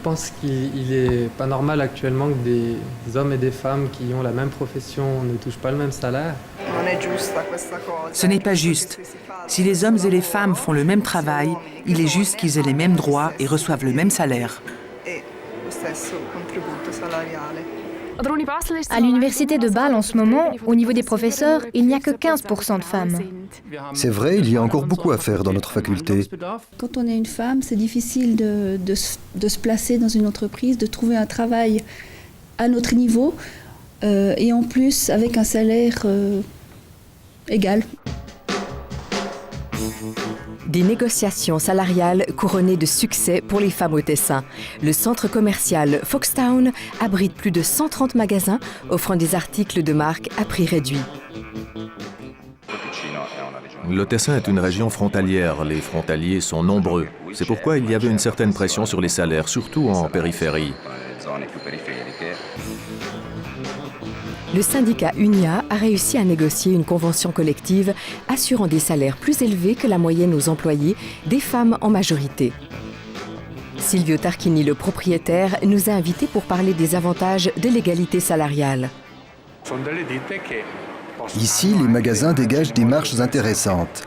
pense qu'il est pas normal actuellement que des hommes et des femmes qui ont la même profession ne touchent pas le même salaire. Ce n'est pas juste. Si les hommes et les femmes font le même travail, il est juste qu'ils aient les mêmes droits et reçoivent le même salaire. À l'université de Bâle en ce moment, au niveau des professeurs, il n'y a que 15% de femmes. C'est vrai, il y a encore beaucoup à faire dans notre faculté. Quand on est une femme, c'est difficile de se placer dans une entreprise, de trouver un travail à notre niveau et en plus avec un salaire égal. Des négociations salariales couronnées de succès pour les femmes au Tessin. Le centre commercial Foxtown abrite plus de 130 magasins offrant des articles de marque à prix réduit. Le Tessin est une région frontalière. Les frontaliers sont nombreux. C'est pourquoi il y avait une certaine pression sur les salaires, surtout en périphérie. Le syndicat UNIA a réussi à négocier une convention collective assurant des salaires plus élevés que la moyenne aux employés, des femmes en majorité. Silvio Tarquini, le propriétaire, nous a invités pour parler des avantages de l'égalité salariale. Ici, les magasins dégagent des marges intéressantes.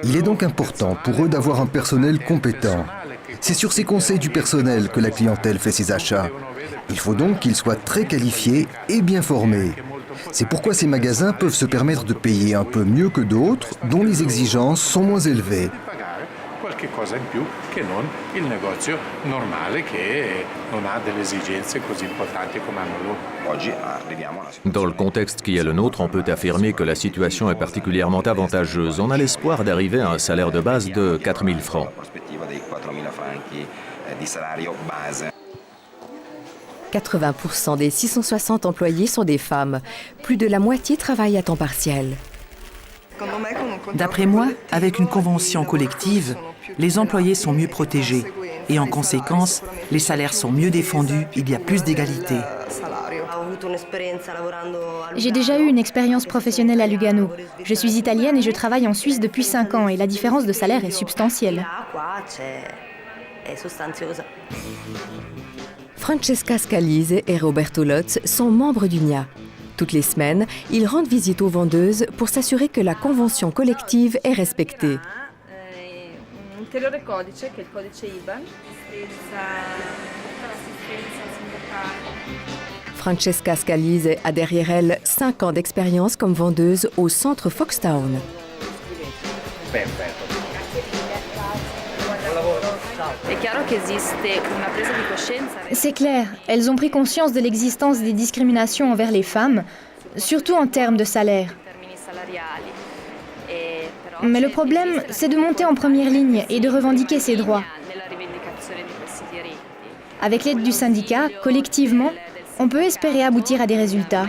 Il est donc important pour eux d'avoir un personnel compétent. C'est sur ces conseils du personnel que la clientèle fait ses achats. Il faut donc qu'ils soient très qualifiés et bien formés. C'est pourquoi ces magasins peuvent se permettre de payer un peu mieux que d'autres, dont les exigences sont moins élevées. Dans le contexte qui est le nôtre, on peut affirmer que la situation est particulièrement avantageuse. On a l'espoir d'arriver à un salaire de base de 4 000 francs. 80% des 660 employés sont des femmes. Plus de la moitié travaillent à temps partiel. D'après moi, avec une convention collective, les employés sont mieux protégés et en conséquence, les salaires sont mieux défendus, il y a plus d'égalité. J'ai déjà eu une expérience professionnelle à Lugano. Je suis italienne et je travaille en Suisse depuis 5 ans et la différence de salaire est substantielle. Francesca Scalise et Roberto Lotz sont membres d'UNIA. Toutes les semaines, ils rendent visite aux vendeuses pour s'assurer que la convention collective est respectée. Francesca Scalise a derrière elle 5 ans d'expérience comme vendeuse au centre Foxtown. C'est clair, elles ont pris conscience de l'existence des discriminations envers les femmes, surtout en termes de salaire. Mais le problème, c'est de monter en première ligne et de revendiquer ses droits. Avec l'aide du syndicat, collectivement, on peut espérer aboutir à des résultats.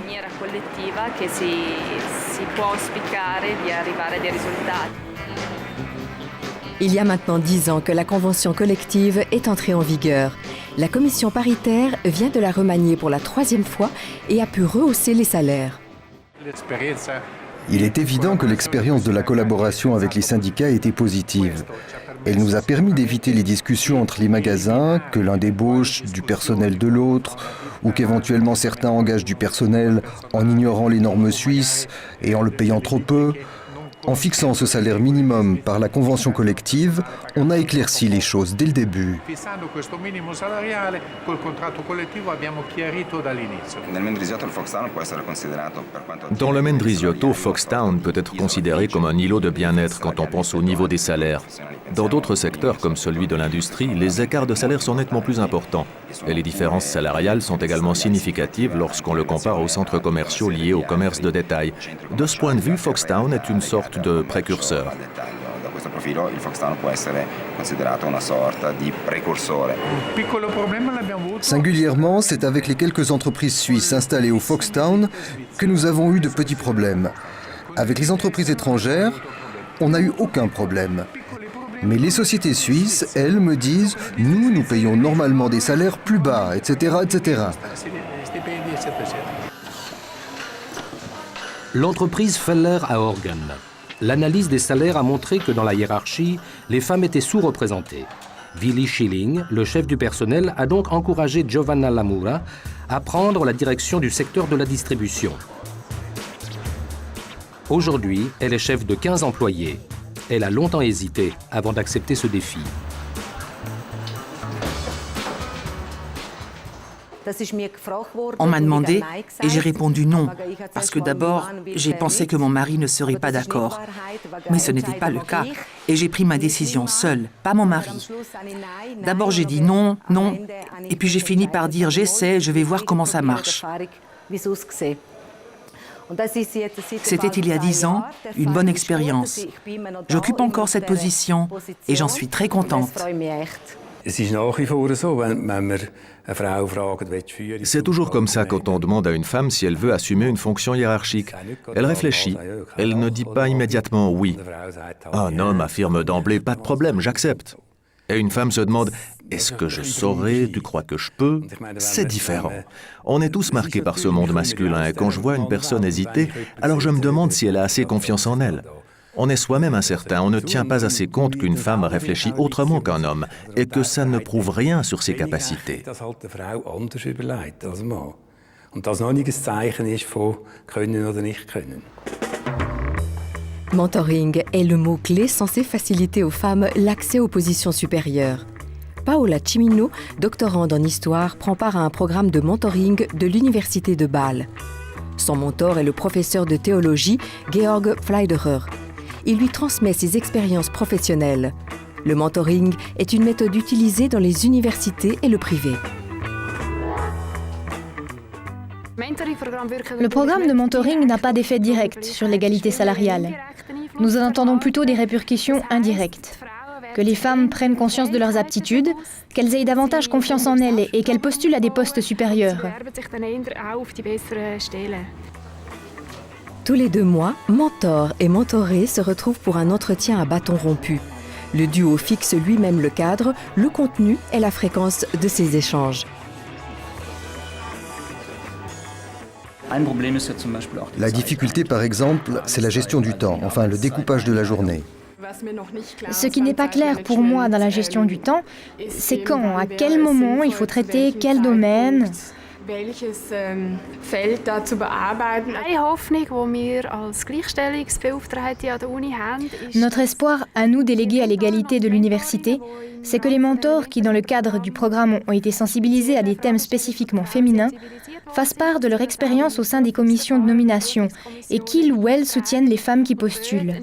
Il y a maintenant 10 ans que la convention collective est entrée en vigueur. La commission paritaire vient de la remanier pour la 3e fois et a pu rehausser les salaires. Il est évident que l'expérience de la collaboration avec les syndicats était positive. Elle nous a permis d'éviter les discussions entre les magasins, que l'un débauche du personnel de l'autre, ou qu'éventuellement certains engagent du personnel en ignorant les normes suisses et en le payant trop peu. En fixant ce salaire minimum par la convention collective, on a éclairci les choses dès le début. Dans le Mendrisiotto, Foxtown peut être considéré comme un îlot de bien-être quand on pense au niveau des salaires. Dans d'autres secteurs comme celui de l'industrie, les écarts de salaire sont nettement plus importants. Et les différences salariales sont également significatives lorsqu'on le compare aux centres commerciaux liés au commerce de détail. De ce point de vue, Foxtown est une sorte de précurseur. Singulièrement, c'est avec les quelques entreprises suisses installées au Foxtown que nous avons eu de petits problèmes. Avec les entreprises étrangères, on n'a eu aucun problème. Mais les sociétés suisses, elles, me disent « nous payons normalement des salaires plus bas, etc. etc. » L'entreprise Feller à Organ. L'analyse des salaires a montré que dans la hiérarchie, les femmes étaient sous-représentées. Willy Schilling, le chef du personnel, a donc encouragé Giovanna Lamoura à prendre la direction du secteur de la distribution. Aujourd'hui, elle est chef de 15 employés. Elle a longtemps hésité avant d'accepter ce défi. On m'a demandé et j'ai répondu non, parce que d'abord, j'ai pensé que mon mari ne serait pas d'accord. Mais ce n'était pas le cas et j'ai pris ma décision seule, pas mon mari. D'abord, j'ai dit non, non, et puis j'ai fini par dire j'essaie, je vais voir comment ça marche. C'était il y a 10 ans, une bonne expérience. J'occupe encore cette position et j'en suis très contente. C'est toujours comme ça quand on demande à une femme si elle veut assumer une fonction hiérarchique. Elle réfléchit. Elle ne dit pas immédiatement oui. Un homme affirme d'emblée « pas de problème, j'accepte ». Et une femme se demande « est-ce que je saurais, tu crois que je peux ?» C'est différent. On est tous marqués par ce monde masculin et quand je vois une personne hésiter, alors je me demande si elle a assez confiance en elle. On est soi-même incertain, on ne tient pas assez compte qu'une femme réfléchit autrement qu'un homme et que ça ne prouve rien sur ses capacités. Mentoring est le mot-clé censé faciliter aux femmes l'accès aux positions supérieures. Paola Cimino, doctorande en histoire, prend part à un programme de mentoring de l'Université de Bâle. Son mentor est le professeur de théologie Georg Pfleiderer. Il lui transmet ses expériences professionnelles. Le mentoring est une méthode utilisée dans les universités et le privé. Le programme de mentoring n'a pas d'effet direct sur l'égalité salariale. Nous en entendons plutôt des répercussions indirectes. Que les femmes prennent conscience de leurs aptitudes, qu'elles aient davantage confiance en elles et qu'elles postulent à des postes supérieurs. Tous les 2 mois, mentor et mentoré se retrouvent pour un entretien à bâton rompu. Le duo fixe lui-même le cadre, le contenu et la fréquence de ces échanges. La difficulté, par exemple, c'est la gestion du temps, enfin le découpage de la journée. Ce qui n'est pas clair pour moi dans la gestion du temps, c'est quand, à quel moment il faut traiter quel domaine. Notre espoir, à nous délégués à l'égalité de l'université, c'est que les mentors qui, dans le cadre du programme, ont été sensibilisés à des thèmes spécifiquement féminins, fassent part de leur expérience au sein des commissions de nomination et qu'ils ou elles soutiennent les femmes qui postulent.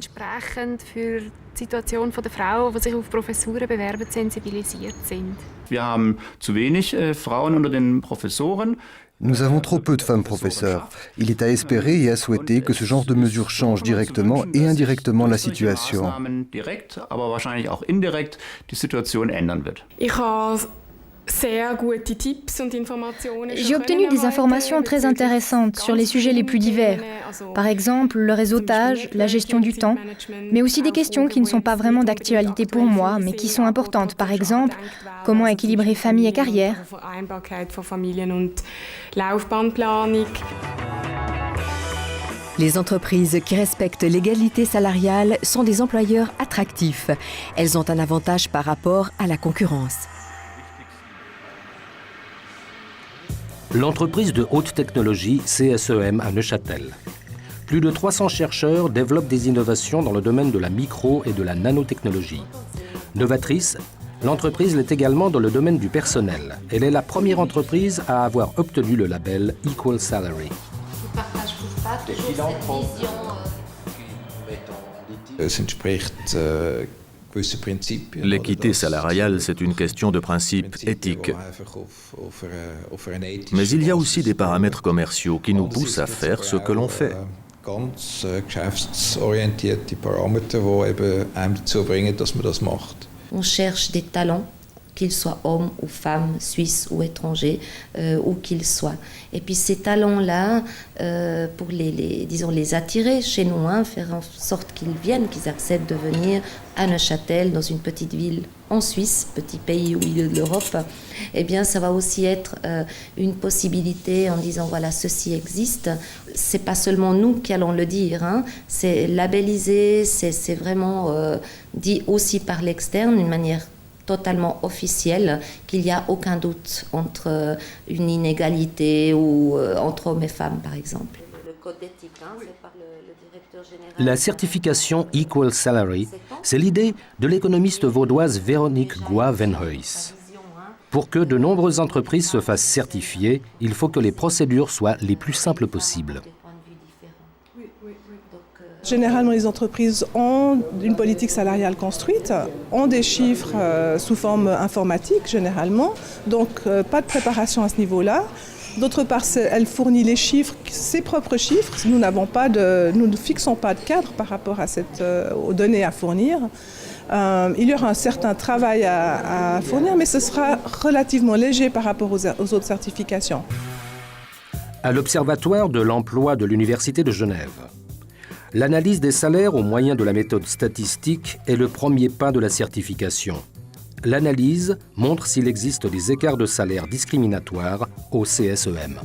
Situation der Frauen, die sich auf Professuren bewerben, sensibilisiert sind. Wir haben zu wenig Frauen unter den Professoren. Nous avons trop peu de femmes professeurs. Il est à espérer et à souhaiter que ce genre de mesures change directement et indirectement la situation. Direkt, aber wahrscheinlich auch indirekt die Situation ändern wird. J'ai obtenu des informations très intéressantes sur les sujets les plus divers. Par exemple, le réseautage, la gestion du temps, mais aussi des questions qui ne sont pas vraiment d'actualité pour moi, mais qui sont importantes. Par exemple, comment équilibrer famille et carrière. Les entreprises qui respectent l'égalité salariale sont des employeurs attractifs. Elles ont un avantage par rapport à la concurrence. L'entreprise de haute technologie CSEM à Neuchâtel. Plus de 300 chercheurs développent des innovations dans le domaine de la micro- et de la nanotechnologie. Novatrice, l'entreprise l'est également dans le domaine du personnel. Elle est la première entreprise à avoir obtenu le label Equal Salary. L'équité salariale, c'est une question de principe éthique. Mais il y a aussi des paramètres commerciaux qui nous poussent à faire ce que l'on fait. On cherche des talents, qu'ils soient hommes ou femmes, suisses ou étrangers, où qu'ils soient. Et puis ces talents-là, pour les attirer chez nous, faire en sorte qu'ils viennent, qu'ils acceptent de venir à Neuchâtel, dans une petite ville en Suisse, petit pays au milieu de l'Europe, eh bien ça va aussi être une possibilité en disant voilà, ceci existe. C'est pas seulement nous qui allons le dire, c'est labellisé, c'est vraiment dit aussi par l'externe d'une manière totalement officielle qu'il n'y a aucun doute entre une inégalité ou entre hommes et femmes, par exemple. Le code d'éthique, c'est par le directeur général. La certification Equal Salary, c'est l'idée de l'économiste vaudoise Véronique Goy-Venhuys. Pour que de nombreuses entreprises se fassent certifier, il faut que les procédures soient les plus simples possibles. Généralement, les entreprises ont une politique salariale construite, ont des chiffres sous forme informatique généralement, donc pas de préparation à ce niveau-là. D'autre part, elle fournit les chiffres, ses propres chiffres. Nous ne fixons pas de cadre par rapport à aux données à fournir. Il y aura un certain travail à fournir, mais ce sera relativement léger par rapport aux autres certifications. À l'Observatoire de l'emploi de l'Université de Genève, l'analyse des salaires au moyen de la méthode statistique est le premier pas de la certification. L'analyse montre s'il existe des écarts de salaire discriminatoires au CSEM.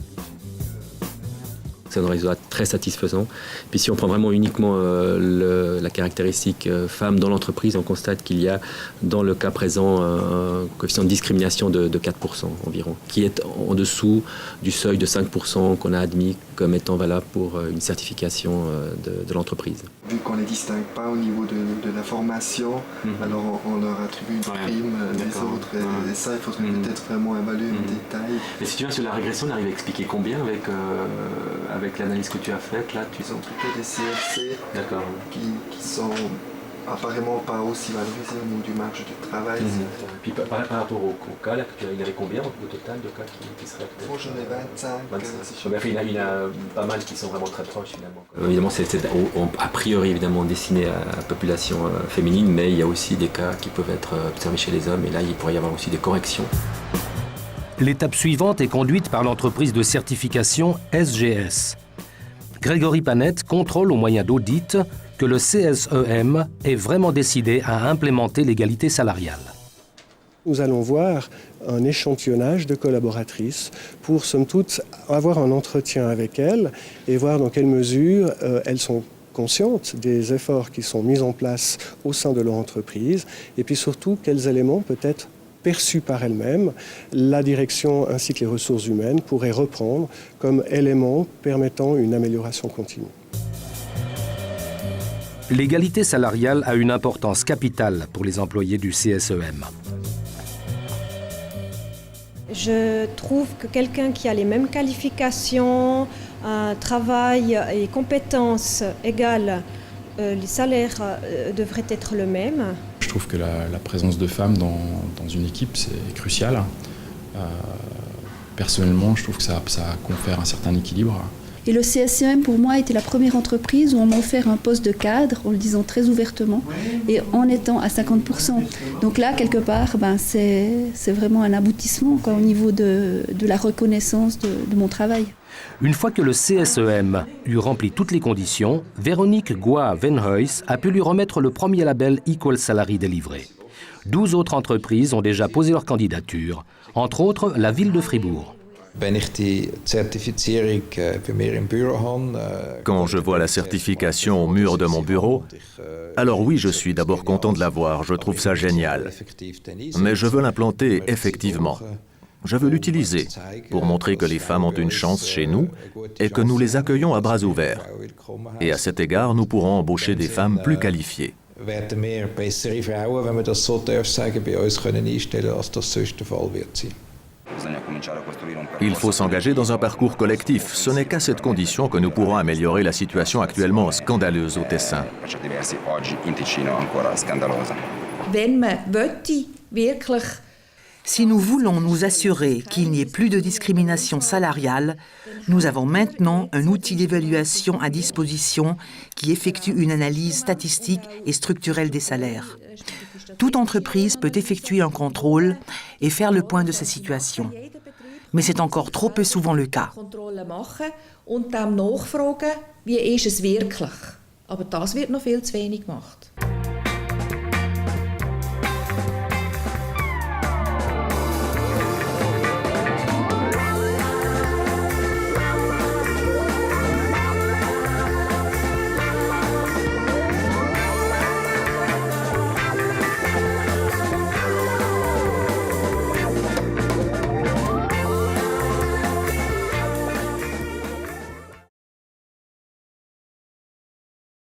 C'est un résultat très satisfaisant. Puis si on prend vraiment uniquement la caractéristique femme dans l'entreprise, on constate qu'il y a dans le cas présent un coefficient de discrimination de 4% environ, qui est en dessous du seuil de 5% qu'on a admis comme étant valable pour une certification de l'entreprise. Vu qu'on ne les distingue pas au niveau de la formation, alors on leur attribue une prime des autres. Et ça, il faudrait peut-être vraiment évaluer en détail. Mais si tu vas sur la régression, on arrive à expliquer combien avec l'analyse que tu as faite là, Ils ont plutôt des CFC qui sont apparemment pas aussi valorisés au niveau du marge de travail. Puis par rapport au cas, là, il y avait combien au total de cas qui seraient Moi j'en ai 25. Il y en a pas mal qui sont vraiment très proches finalement. Évidemment, c'est a priori évidemment destiné à la population féminine, mais il y a aussi des cas qui peuvent être observés chez les hommes et là il pourrait y avoir aussi des corrections. L'étape suivante est conduite par l'entreprise de certification SGS. Grégory Panette contrôle au moyen d'audit que le CSEM est vraiment décidé à implémenter l'égalité salariale. Nous allons voir un échantillonnage de collaboratrices pour, somme toute, avoir un entretien avec elles et voir dans quelle mesure elles sont conscientes des efforts qui sont mis en place au sein de leur entreprise et puis surtout quels éléments peut-être perçus par elles-mêmes, la direction ainsi que les ressources humaines pourraient reprendre comme éléments permettant une amélioration continue. L'égalité salariale a une importance capitale pour les employés du CSEM. Je trouve que quelqu'un qui a les mêmes qualifications, un travail et compétences égales, les salaires devraient être le même. Je trouve que la présence de femmes dans une équipe, c'est crucial. Personnellement, je trouve que ça confère un certain équilibre. Et le CSEM, pour moi, était la première entreprise où on m'a offert un poste de cadre, en le disant très ouvertement, et en étant à 50%. Donc là, quelque part, c'est vraiment un aboutissement au niveau de la reconnaissance de mon travail. Une fois que le CSEM eut rempli toutes les conditions, Véronique Goy-Venhuys a pu lui remettre le premier label Equal Salary délivré. 12 autres entreprises ont déjà posé leur candidature, entre autres la ville de Fribourg. Quand je vois la certification au mur de mon bureau, alors oui, je suis d'abord content de l'avoir, je trouve ça génial. Mais je veux l'implanter effectivement. Je veux l'utiliser pour montrer que les femmes ont une chance chez nous et que nous les accueillons à bras ouverts. Et à cet égard, nous pourrons embaucher des femmes plus qualifiées. Il faut s'engager dans un parcours collectif. Ce n'est qu'à cette condition que nous pourrons améliorer la situation actuellement scandaleuse au Tessin. Si nous voulons nous assurer qu'il n'y ait plus de discrimination salariale, nous avons maintenant un outil d'évaluation à disposition qui effectue une analyse statistique et structurelle des salaires. Toute entreprise peut effectuer un contrôle et faire le point de sa situation. Mais c'est encore trop peu souvent le cas. Und dem nachfragen, wie ist es wirklich? Aber das wird noch viel zu wenig gemacht.